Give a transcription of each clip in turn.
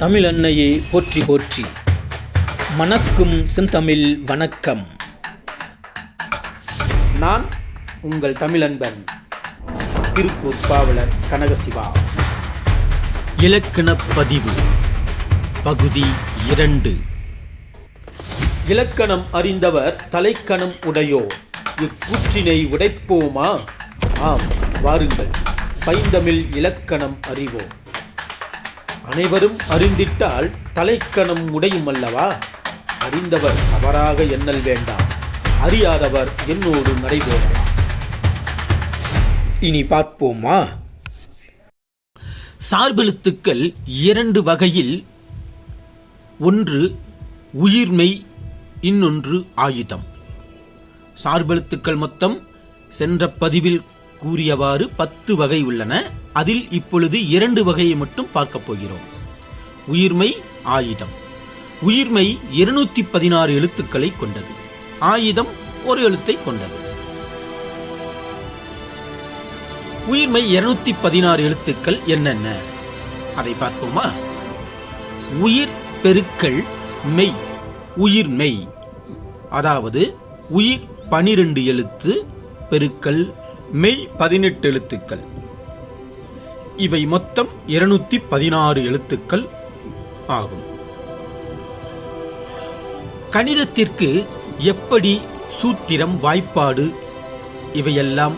தமிழ் அன்னையே போற்றி போற்றி. மணக்கும் செந்தமிழ் வணக்கம். நான் உங்கள் தமிழன்பன் திருப்பூர் பாவலர் கனகசிவா. இலக்கணப் பதிவு பகுதி 2. இலக்கணம் அறிந்தவர் தலைக்கணம் உடையோர். இக்கூற்றினை உடைப்போமா? ஆம், வாருங்கள், பைந்தமிழ் இலக்கணம் அறிவோம். அனைவரும் அறிந்திட்டால் தலைக்கணம் உடையும் அல்லவா? அறிந்தவர் அவராக எண்ணல் வேண்டாம், அறியாதவர் என்னோடு நடைபோகலாம். இனி பார்ப்போமா? சார்பெழுத்துக்கள் 2 வகையில், ஒன்று உயிர்மெய், இன்னொன்று ஆயுதம். சார்பெழுத்துக்கள் மொத்தம் சென்ற பதிவில் கூறியவாறு 10 வகை உள்ளன. அதில் இப்பொழுது 2 வகையை மட்டும் பார்க்க போகிறோம். உயிர்மெய், ஆயுதம். உயிர்மெய் 216 எழுத்துக்களை கொண்டது. ஆயுதம் 1 எழுத்தை கொண்டது. உயிர்மெய் 216 எழுத்துக்கள் என்னென்ன அதை பார்ப்போமா? உயிர் பெருக்கல் மெய், உயிர்மெய். அதாவது உயிர் 12 எழுத்து பெருக்கல் மெய் 18 எழுத்துக்கள். இவை மொத்தம் 216 எழுத்துக்கள் ஆகும். கணிதத்திற்கு எப்படி சூத்திரம், வாய்ப்பாடு இவையெல்லாம்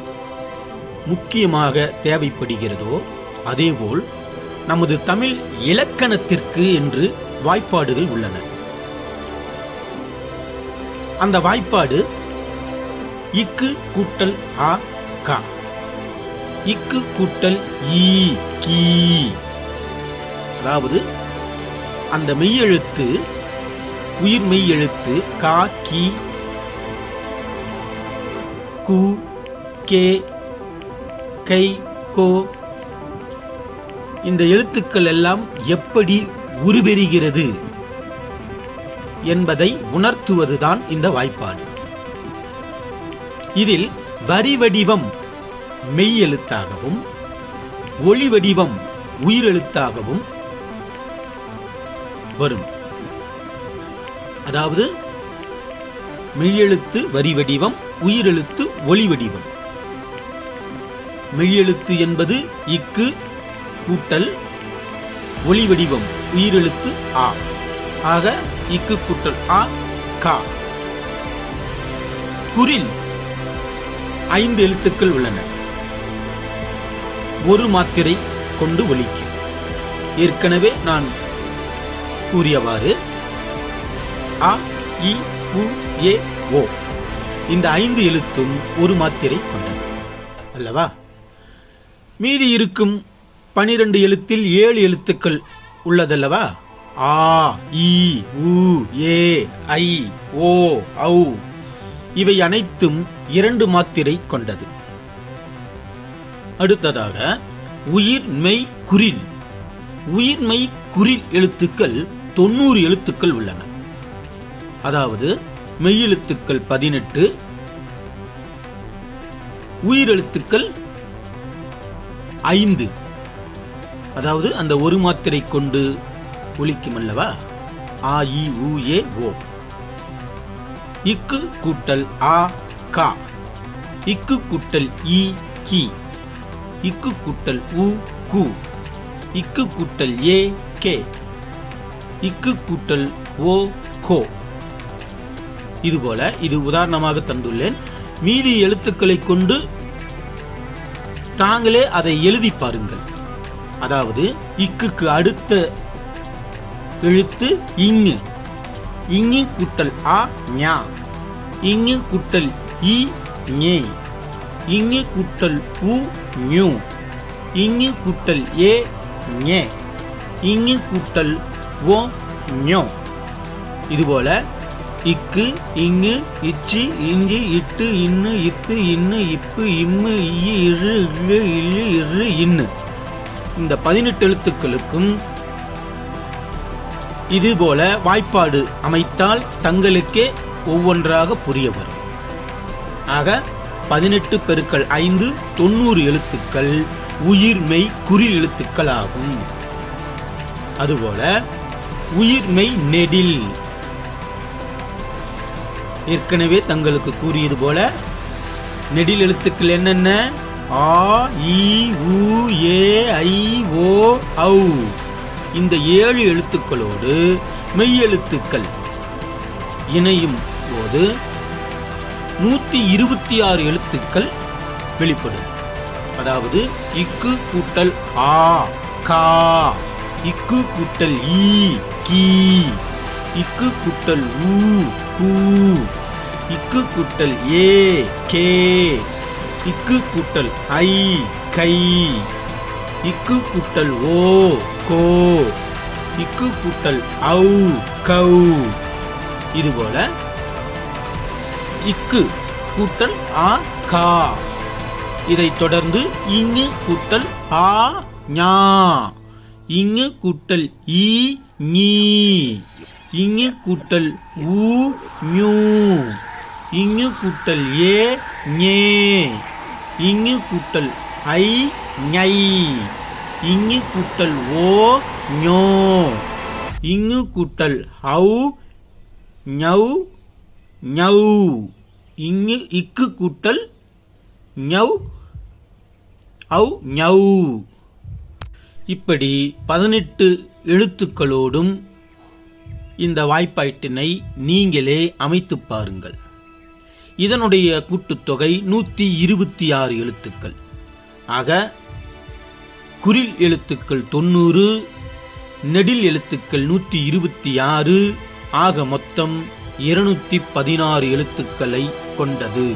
முக்கியமாக தேவைப்படுகிறதோ, அதேபோல் நமது தமிழ் இலக்கணத்திற்கு என்று வாய்ப்பாடுகள் உள்ளன. அந்த வாய்ப்பாடு இக்கு கூட்டல் ஆ கா, இக்கு கூட்டல் ஈ கீ. அதாவது அந்த மெய்யெழுத்து, உயிர் மெய் எழுத்து கா, கி, கு, கே, கை, கோ, இந்த எழுத்துக்கள் எல்லாம் எப்படி உருபெறுகிறது என்பதை உணர்த்துவதுதான் இந்த வாய்ப்பாடு. இதில் வரி வடிவம் மெய் எழுத்தாகவும், ஒளி வடிவம் உயிரெழுத்தாகவும் வரும். அதாவது மெய்யெழுத்து வரி வடிவம், உயிரெழுத்து ஒளி வடிவம். மெய்யெழுத்து என்பது இக்கு கூட்டல் ஒளி வடிவம் உயிரெழுத்து ஆ. ஆக இக்கு கூட்டல் ஆ கா. குறில் 5 எழுத்துக்கள் உள்ளன. 1 மாத்திரை கொண்டு ஒலிக்கும். ஏற்கனவே நான் கூறியவாறு அ, இ, உ, ஏ, ஓ இந்த 5 எழுத்தும் 1 மாத்திரை கொண்டது அல்லவா? மீதி இருக்கும் 12 எழுத்தில் 7 எழுத்துக்கள் உள்ளதல்லவா? ஆ, இ, உ, ஏ, ஐ, ஓ, ஔ இவை அனைத்தும் 2 மாத்திரை கொண்டது. அடுத்ததாக உயிர் மெய் குறில். உயிர் மெய் குறில் எழுத்துக்கள் 90 எழுத்துக்கள் உள்ளன. அதாவது மெய்யெழுத்துக்கள் 18, உயிரெழுத்துக்கள் 5. அதாவது அந்த 1 மாத்திரை கொண்டு ஒலிக்கும் அல்லவா? ஆ, இ, உ, ஏ, ஓ. இக்கு கூட்டல் ஆ கா, இக்கு கூட்டல் ஈ கி, இக்கு கூட்டல் உ கு, இக்கு கூட்டல் ஏ கே, இக்கு கூட்டல் ஓ கோ. இதுபோல இது உதாரணமாக தந்துள்ளேன். மீதி எழுத்துக்களை கொண்டு தாங்களே அதை எழுதி பாருங்கள். அதாவது இக்குக்கு அடுத்த எழுத்து இங்கு, இங்கு கூட்டல் ஆ ஞா, இங்கு கூட்டல் ஈ ஞே, இங்கு கூட்டல் உ ஞு, இங்கு கூட்டல் ஏ ஞே, இங்கு கூட்டல் ஓ ஞோ. இதுபோல இக்கு, இங்கு, இச்சி, இஞ்சி, இட்டு, இன்னு, இத்து, இன்னு, இப்பு, இம்மு, இய்யு, இழு, இழு, இழு, இரு, இன்னு இந்த 18 எழுத்துக்களுக்கும் இதுபோல வாய்ப்பாடு அமைத்தால் தங்களுக்கே ஒவ்வொன்றாக புரிய வரும். ஆக 18 பெருக்கல் 5 90 எழுத்துக்கள் உயிர்மெய் குறில் எழுத்துக்கள் ஆகும். அதுபோல உயிர்மெய் நெடில். ஏற்கனவே தங்களுக்கு கூறியது போல நெடில் எழுத்துக்கள் என்னென்ன? ஆ, இ, உ, ஏ, ஐ, ஓ, ஔ. இந்த 7 எழுத்துக்களோடு மெய்யெழுத்துக்கள் இணையும் போது 126 எழுத்துக்கள் வெளிப்படும். அதாவது இக்கு கூட்டல் ஆ, கா, இக்கு கூட்டல் ஈ, கீ, இக்கு கூட்டல் ஊ, கூ, இக்கு கூட்டல் ஏ, கே, இக்கு கூட்டல் ஐ, கை, இக்கு கூட்டல் ஓ, கோ, இக்கு கூட்டல் ஔ, கௌ. இதுபோல இக்கு கூட்டல் ஆ, கா. இதைத் தொடர்ந்து இங்கு கூட்டல் ஆ, ஞா, இங்கு கூட்டல் ஈ, நீ, இங்கு கூட்டல் ஊ, ஞூ, இங்கு கூட்டல் ஏ, ஞே, இங்கு கூட்டல் ஐ, ஞை, இங்கு கூட்டல் ஓ, ஞோ, இங்கு கூட்டல் ஔ, ஞௌ, ஞௌ, இக்கு கூட்டல் ஞௌ, ஔ, ஞௌ. இப்படி 18 எழுத்துக்களோடும் இந்த வாய்ப்பாட்டினை நீங்களே அமைத்து பாருங்கள். இதனுடைய கூட்டுத்தொகை 126 எழுத்துக்கள். ஆக குறில் எழுத்துக்கள் 90, நெடில் எழுத்துக்கள் 126, ஆக மொத்தம் 216 எழுத்துக்களை கொண்டது.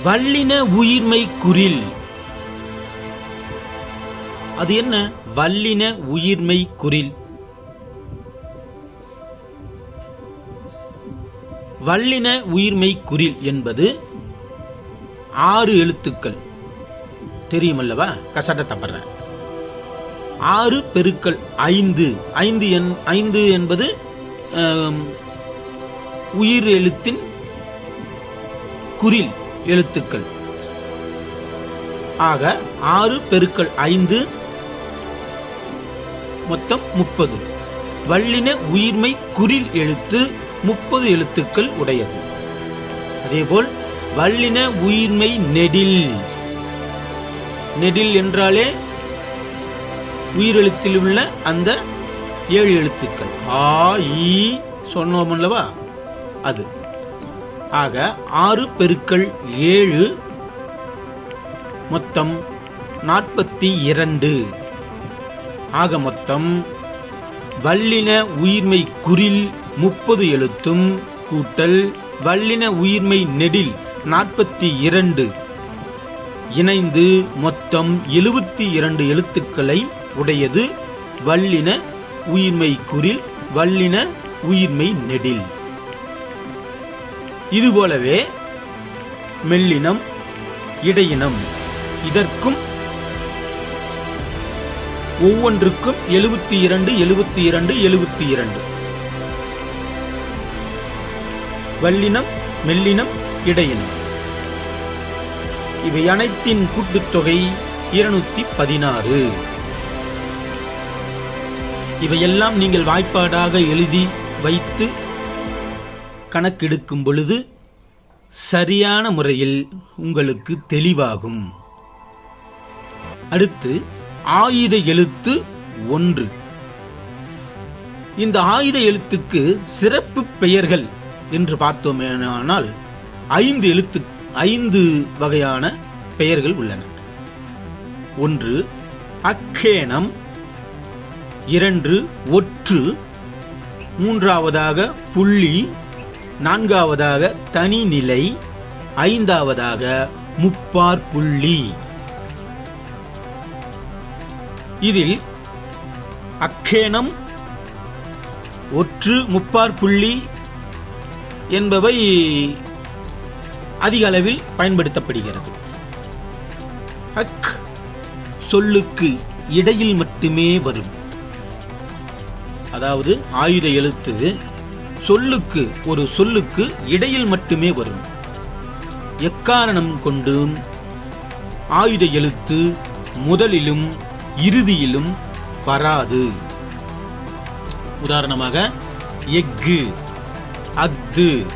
வல்லின உயிர்மெய் குறில். அது என்ன? வல்லின உயிர்மெய் குறில். வல்லின உயிர்மெய் குறில் என்பது 6 எழுத்துக்கள். தெரியுமல்லவா? கசட தப்பற 6 பெருக்கல் 5. 5 என்பது உயிர் எழுத்தின் குறில் எழுத்துக்கள். ஆக 6 பெருக்கல் 5 மொத்தம் 30. வல்லின உயிர்மெய் குறில் எழுத்து 30 எழுத்துக்கள் உடையது. அதேபோல் வல்லின உயிர்மெய் நெடில். நெடில் என்றாலே உயிரெழுத்தில் உள்ள அந்த 7 எழுத்துக்கள். ஆ, ஈ சொன்னோம் அல்லவா, அது. ஆக 6 பெருக்கல் 7 மொத்தம் 42. ஆக மொத்தம் வல்லின உயிர்மெய் குறில் 30 எழுத்தும் கூட்டல் வல்லின உயிர்மெய் நெடில் 42 இணைந்து மொத்தம் 72 எழுத்துக்களை உடையது வல்லின உயிர்மெய் குறில், வல்லின உயிர்மெய் நெடில். இதுபோலவே மெல்லினம், இடையினம், இதற்கும் ஒவ்வொன்றுக்கும் 72 72 72. வல்லினம், மெல்லினம், இடையினம் இவை அனைத்தின் கூட்டுத்தொகை 216. இவையெல்லாம் நீங்கள் வாய்ப்பாடாக எழுதி வைத்து கணக்கெடுக்கும் பொழுது சரியான முறையில் உங்களுக்கு தெளிவாகும். அடுத்து ஆயுத எழுத்து 1. இந்த ஆயுத எழுத்துக்கு சிறப்பு பெயர்கள் என்று பார்த்தோமேனால் 5 வகையான பெயர்கள் உள்ளன. 1 அக்கேனம், 2 ஒற்று, 3ஆவதாக புள்ளி, 4ஆவதாக தனிநிலை, 5ஆவதாக முப்பார் புள்ளி. இதில் அக்கேனம், ஒற்று, முப்பார் புள்ளி என்பவை அதிக அளவில் பயன்படுத்தப்படுகிறது. அக் சொல்லுக்கு இடையில் மட்டுமே வரும். அதாவது ஆயுத எழுத்து சொல்லுக்கு, ஒரு சொல்லுக்கு இடையில் மட்டுமே வரும். எக்காரணம் கொண்டும் ஆயுத எழுத்து முதலிலும் இறுதியிலும் வராது. உதாரணமாக எஃகு, அத்து,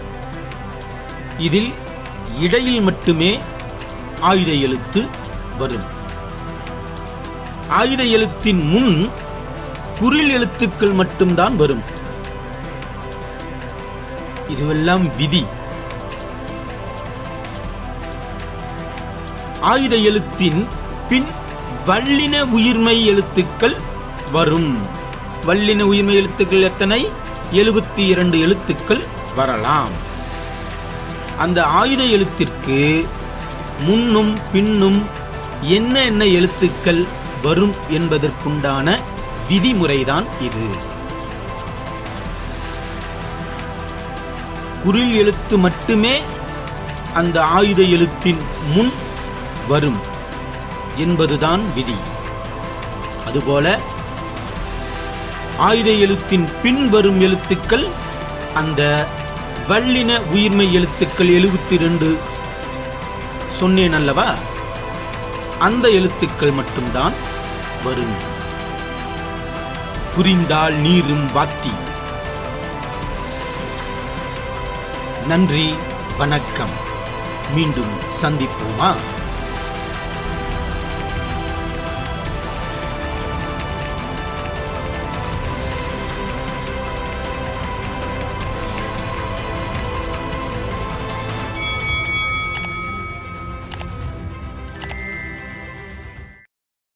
இதில் இடையில் மட்டுமே ஆயுத எழுத்து வரும். ஆயுத எழுத்தின் முன் குறில் எழுத்துக்கள் மட்டும்தான் வரும். இதுவெல்லாம் விதி. ஆயுத எழுத்தின் பின் வல்லின உயிர்மெய் எழுத்துக்கள் வரும். வல்லின உயிர்மெய் எழுத்துக்கள் எத்தனை? 72 எழுத்துக்கள் வரலாம். அந்த ஆயுத எழுத்திற்கு முன்னும் பின்னும் என்ன என்ன எழுத்துக்கள் வரும் என்பதற்குண்டான விதிமுறைதான் இது. குறில் எழுத்து மட்டுமே அந்த ஆயுத எழுத்தின் முன் வரும் என்பதுதான் விதி. அதுபோல ஆயுத எழுத்தின் பின் வரும் எழுத்துக்கள் அந்த வல்லின உயிர்மெய் எழுத்துக்கள் 72 சொன்னேன் அல்லவா, அந்த எழுத்துக்கள் மட்டும்தான் வரும். புரிந்தால் நீரும் வாத்தி. நன்றி, வணக்கம். மீண்டும் சந்திப்போமா?